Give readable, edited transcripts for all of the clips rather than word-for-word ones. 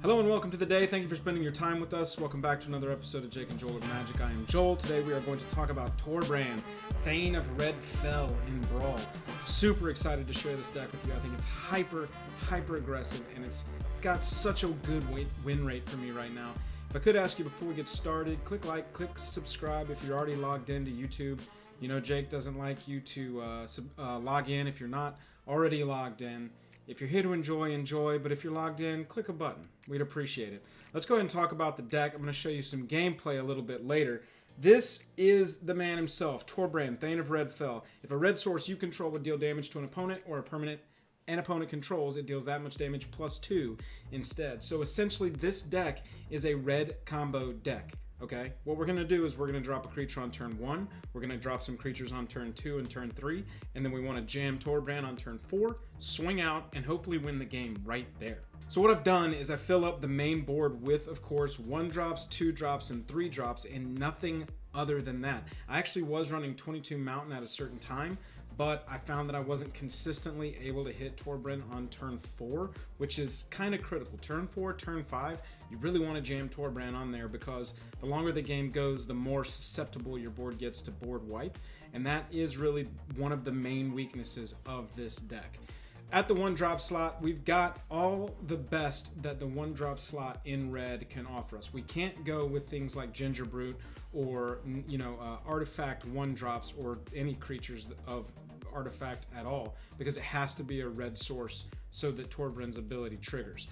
Hello and welcome to the day. Thank you for spending your time with us. Welcome back to another episode of Jake and Joel of Magic. I am Joel. Today we are going to talk about Torbran, Thane of Red Fell in Brawl. Super excited to share this deck with you. I think it's hyper aggressive and it's got such a good win rate for me right now. If I could ask you before we get started, click like, click subscribe if you're already logged into YouTube. You know Jake doesn't like you to log in if you're not already logged in. If you're here to enjoy, but if you're logged in, click a button. We'd appreciate it. Let's go ahead and talk about the deck. I'm going to show you some gameplay a little bit later. This is the man himself, Torbran, Thane of Red Fell. If a red source you control would deal damage to an opponent or a permanent an opponent controls, it deals that much damage +2 instead. So essentially this deck is a red combo deck. Okay, what we're going to do is we're going to drop a creature on turn 1, we're going to drop some creatures on turn 2 and turn 3, and then we want to jam Torbran on turn 4, swing out, and hopefully win the game right there. So what I've done is I fill up the main board with, of course, 1-drops, 2-drops, and 3-drops, and nothing other than that. I actually was running 22 Mountain at a certain time, but I found that I wasn't consistently able to hit Torbran on turn 4, which is kind of critical. Turn 4, turn 5, you really want to jam Torbran on there because the longer the game goes, the more susceptible your board gets to board wipe, and that is really one of the main weaknesses of this deck. At the 1-drop slot, we've got all the best that the 1-drop slot in red can offer us. We can't go with things like Ginger Brute or artifact 1-drops or any creatures of artifact at all because it has to be a red source so that Torbran's ability triggers.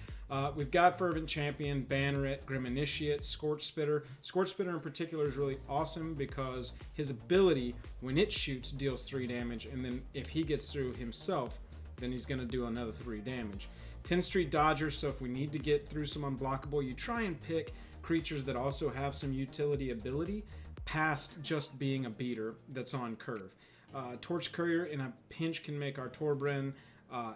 We've got Fervent Champion, Banneret, Grim Initiate, Scorch Spitter. Scorch Spitter in particular is really awesome because his ability, when it shoots, deals 3 damage, and then if he gets through himself, then he's going to do another 3 damage. 10th Street Dodger, so if we need to get through some unblockable, you try and pick creatures that also have some utility ability past just being a beater that's on curve. Torch Courier in a pinch can make our Torbran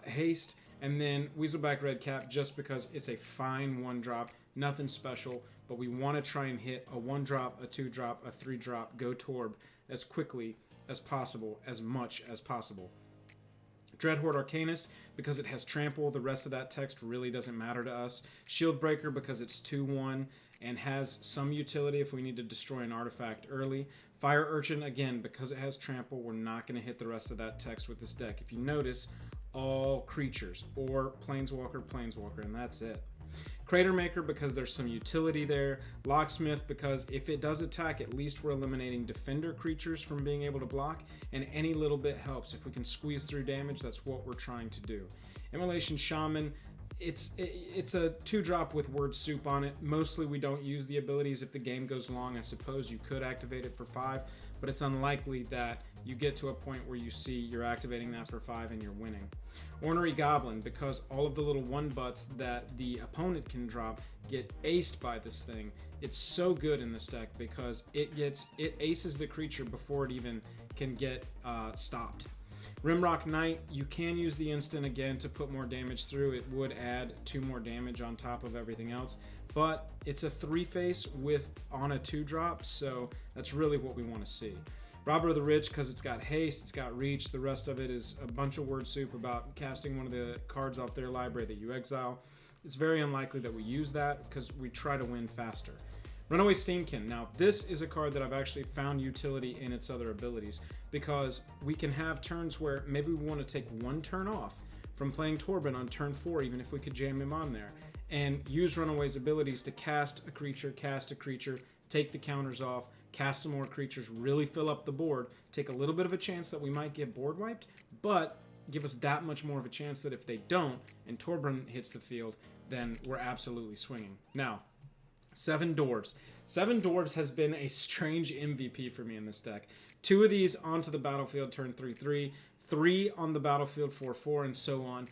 haste, and then Weaselback Redcap just because it's a fine 1-drop, nothing special, but we want to try and hit a 1-drop, a 2-drop, a 3-drop, go Torb as quickly as possible, as much as possible. Dreadhorde Arcanist, because it has Trample, the rest of that text really doesn't matter to us. Shieldbreaker, because it's 2/1 and has some utility if we need to destroy an artifact early. Fire Urchin, again, because it has Trample, we're not going to hit the rest of that text with this deck. If you notice, all creatures, or Planeswalker, and that's it. Crater Maker, because there's some utility there. Locksmith, because if it does attack, at least we're eliminating defender creatures from being able to block, and any little bit helps. If we can squeeze through damage, that's what we're trying to do. Immolation Shaman, it's a 2-drop with word soup on it. Mostly we don't use the abilities. If the game goes long, I suppose you could activate it for 5, but it's unlikely that you get to a point where you see you're activating that for 5 and you're winning. Ornery Goblin, because all of the little 1-butts that the opponent can drop get aced by this thing. It's so good in this deck because it aces the creature before it even can get stopped. Rimrock Knight, you can use the instant again to put more damage through. It would add 2 more damage on top of everything else, but it's a 3-face on a 2-drop, so that's really what we want to see. Robber of the Rich, because it's got haste, it's got reach. The rest of it is a bunch of word soup about casting one of the cards off their library that you exile. It's very unlikely that we use that because we try to win faster. Runaway Steamkin. Now, this is a card that I've actually found utility in its other abilities because we can have turns where maybe we want to take 1 turn off from playing Torbran on turn 4, even if we could jam him on there, and use Runaway's abilities to cast a creature, take the counters off, cast some more creatures, really fill up the board, take a little bit of a chance that we might get board wiped, but give us that much more of a chance that if they don't and Torbran hits the field, then we're absolutely swinging. Now, Seven Dwarves. Seven Dwarves has been a strange MVP for me in this deck. 2 of these onto the battlefield turn 3/3, 3 on the battlefield 4/4, and so on.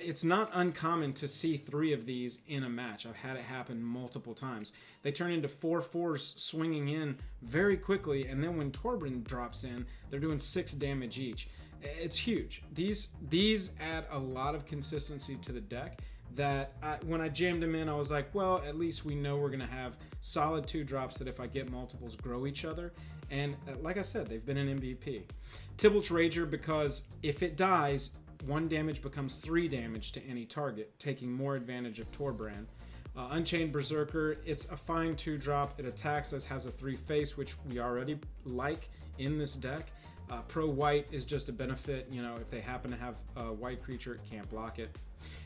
It's not uncommon to see 3 of these in a match. I've had it happen multiple times. They turn into 4/4s swinging in very quickly, and then when Torbran drops in, they're doing 6 damage each. It's huge. These add a lot of consistency to the deck that when I jammed them in, I was like, well, at least we know we're going to have solid 2-drops that if I get multiples grow each other. And like I said, they've been an MVP. Tybalt's Rager, because if it dies, 1 damage becomes 3 damage to any target, taking more advantage of Torbran. Unchained Berserker, it's a fine 2-drop. It attacks us, has a 3 face, which we already like in this deck. Pro White is just a benefit, you know, if they happen to have a white creature, it can't block it.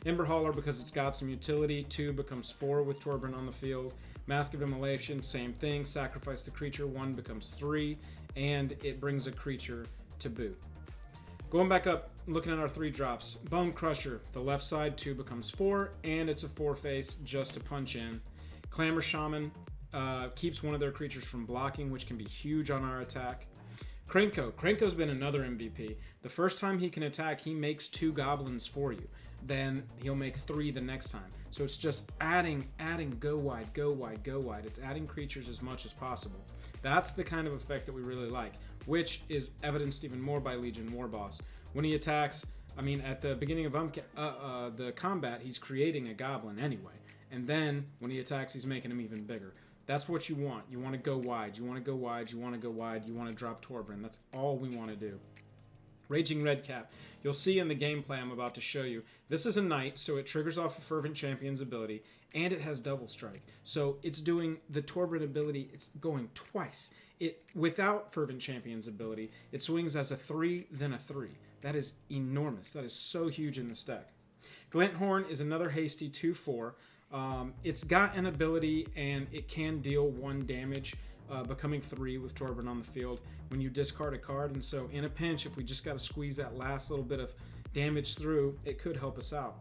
Ember Hauler, because it's got some utility, 2 becomes 4 with Torbran on the field. Mask of Immolation, same thing, sacrifice the creature, 1 becomes 3, and it brings a creature to boot. Going back up, looking at our 3-drops, Bone Crusher, the left side, 2 becomes 4, and it's a 4-face just to punch in. Clamor Shaman keeps one of their creatures from blocking, which can be huge on our attack. Krenko's been another MVP. The first time he can attack, he makes 2 goblins for you. Then he'll make 3 the next time. So it's just adding, go wide, go wide, go wide. It's adding creatures as much as possible. That's the kind of effect that we really like, which is evidenced even more by Legion Warboss. When he attacks, I mean, at the beginning of the combat, he's creating a goblin anyway. And then when he attacks, he's making him even bigger. That's what you want. You want to go wide. You want to go wide. You want to go wide. You want to drop Torbran. That's all we want to do. Raging Redcap. You'll see in the gameplay I'm about to show you. This is a knight, so it triggers off a Fervent Champion's ability, and it has double strike. So it's doing the Torbran ability. It's going twice. Without Fervent Champion's ability, it swings as a 3, then a 3. That is enormous. That is so huge in this deck. Glinthorn is another hasty 2/4. It's got an ability, and it can deal 1 damage, becoming 3 with Torbran on the field when you discard a card. And so in a pinch, if we just got to squeeze that last little bit of damage through, it could help us out.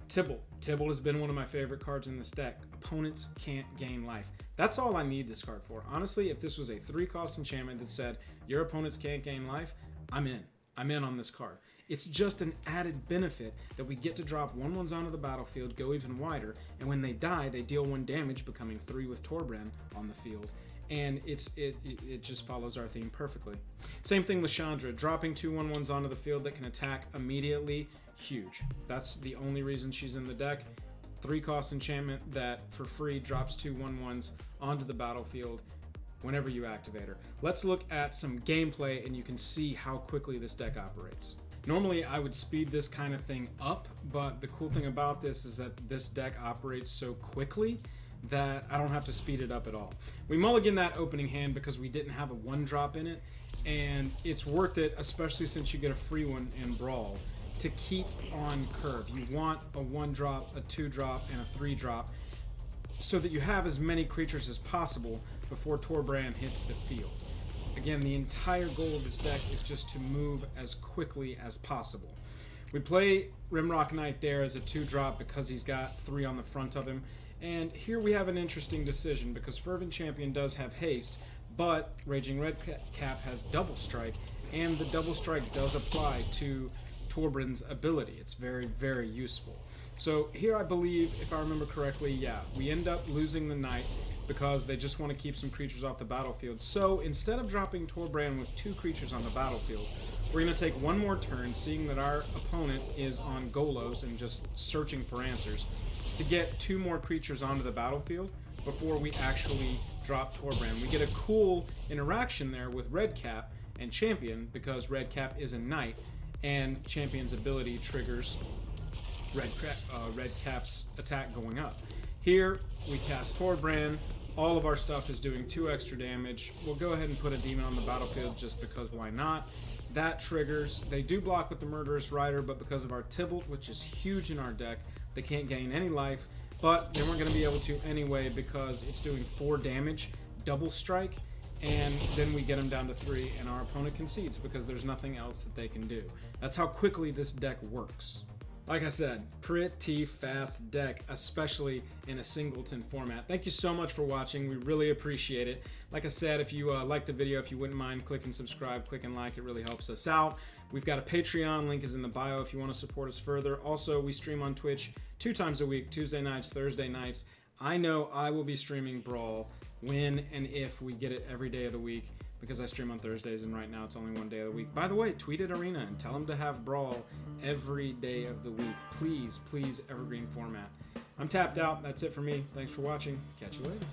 Tibble has been one of my favorite cards in this deck. Opponents can't gain life. That's all I need this card for. Honestly, if this was a 3-cost enchantment that said your opponents can't gain life, I'm in. I'm in on this card. It's just an added benefit that we get to drop 1/1s onto the battlefield, go even wider, and when they die, they deal 1 damage, becoming 3 with Torbran on the field. And it just follows our theme perfectly. Same thing with Chandra, dropping 2 1/1s onto the field that can attack immediately, huge. That's the only reason she's in the deck. 3-cost enchantment that for free drops 2 1/1s onto the battlefield whenever you activate her. Let's look at some gameplay and you can see how quickly this deck operates. Normally I would speed this kind of thing up, but the cool thing about this is that this deck operates so quickly that I don't have to speed it up at all. We mulligan that opening hand because we didn't have a 1-drop in it, and it's worth it, especially since you get a free one in Brawl, to keep on curve. You want a 1-drop, a 2-drop, and a 3-drop so that you have as many creatures as possible before Torbran hits the field. Again, the entire goal of this deck is just to move as quickly as possible. We play Rimrock Knight there as a 2-drop because he's got 3 on the front of him. And here we have an interesting decision because Fervent Champion does have haste, but Raging Redcap has double strike, and the double strike does apply to Torbran's ability. It's very, very useful. So here I believe, if I remember correctly, yeah, we end up losing the Knight because they just want to keep some creatures off the battlefield. So instead of dropping Torbran with 2 creatures on the battlefield, we're going to take 1 more turn, seeing that our opponent is on Golos and just searching for answers, to get 2 more creatures onto the battlefield before we actually drop Torbran. We get a cool interaction there with Redcap and Champion because Redcap is a Knight, and Champion's ability triggers Redcap's attack going up. Here, we cast Torbran. All of our stuff is doing 2 extra damage. We'll go ahead and put a demon on the battlefield just because why not? That triggers. They do block with the Murderous Rider, but because of our Tibalt, which is huge in our deck, they can't gain any life. But they weren't going to be able to anyway because it's doing 4 damage, double strike, and then we get them down to 3, and our opponent concedes because there's nothing else that they can do. That's how quickly this deck works. Like I said, pretty fast deck, especially in a singleton format. Thank you so much for watching. We really appreciate it. Like I said, if you liked the video, if you wouldn't mind clicking subscribe, clicking like, it really helps us out. We've got a Patreon, link is in the bio if you want to support us further. Also, we stream on Twitch 2 times a week, Tuesday nights, Thursday nights. I know I will be streaming Brawl when and if we get it every day of the week, because I stream on Thursdays and right now it's only 1 day of the week. By the way, tweet at Arena and tell them to have Brawl every day of the week. Please, please, evergreen format. I'm tapped out. That's it for me. Thanks for watching. Catch you later.